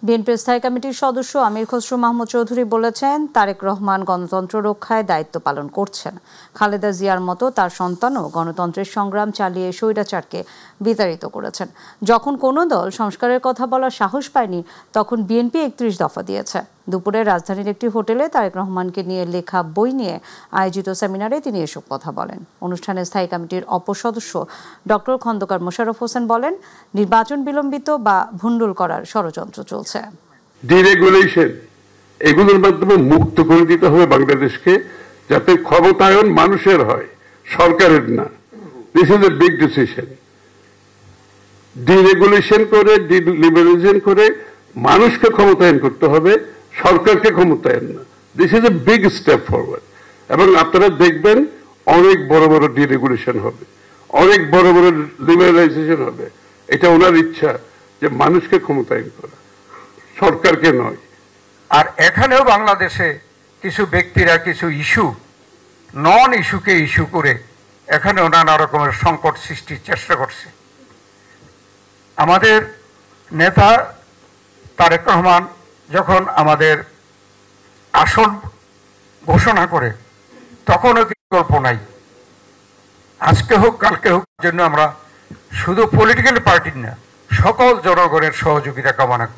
বিএনপির স্থায়ী কমিটির সদস্য আমির খসরু মাহমুদ চৌধুরী বলেছেন, তারেক রহমান গণতন্ত্র রক্ষায় দায়িত্ব পালন করছেন। খালেদা জিয়ার মতো তার সন্তানও গণতন্ত্রের সংগ্রাম চালিয়ে স্বৈরাচারকে বিতাড়িত করেছেন। যখন কোনো দল সংস্কারের কথা বলার সাহস পায়নি, তখন বিএনপি ৩১ দফা দিয়েছে। দুপুরে রাজধানীর একটি হোটেলে তারেক রহমানকে নিয়ে লেখা বই নিয়ে আয়োজিত সেমিনারে তিনি এসব কথা বলেন। অনুষ্ঠানে স্থায়ী কমিটির অপর সদস্য ডক্টর খন্দকার মোশাররফ হোসেন বলেন, নির্বাচন বিলম্বিত বা ভণ্ডুল করার ষড়যন্ত্র চলছে। ডিরেগুলেশন এগুলোর মাধ্যমে মুক্ত করে দিতে হবে বাংলাদেশকে, যাতে ক্ষমতায়ন মানুষের হয়, সরকারের না। This is a big decision. Deregulation করে, ডিলিবারেশন করে মানুষকে ক্ষমতায়ন করতে হবে, সরকারকে ক্ষমতায়ন না। This is a big step forward. এবং আপনারা দেখবেন অনেক বড় বড় ডিরেগুলেশন হবে, অনেক বড় বড় লিবারালাইজেশন হবে। এটা ওনার ইচ্ছা যে মানুষকে ক্ষমতায়ন করা, সরকারকে নয়। আর এখানেও বাংলাদেশে কিছু ব্যক্তিরা কিছু ইস্যু, নন ইস্যুকে ইস্যু করে এখানেও নানা রকমের সংকট সৃষ্টির চেষ্টা করছে। আমাদের নেতা তারেক রহমান যখন আমাদের আসন ঘোষণা করে, তখনও বিকল্প নাই। আজকে হোক কালকে হোক, জন্য আমরা শুধু পলিটিক্যাল পার্টির না, সকল জনগণের সহযোগিতা কামনা করি।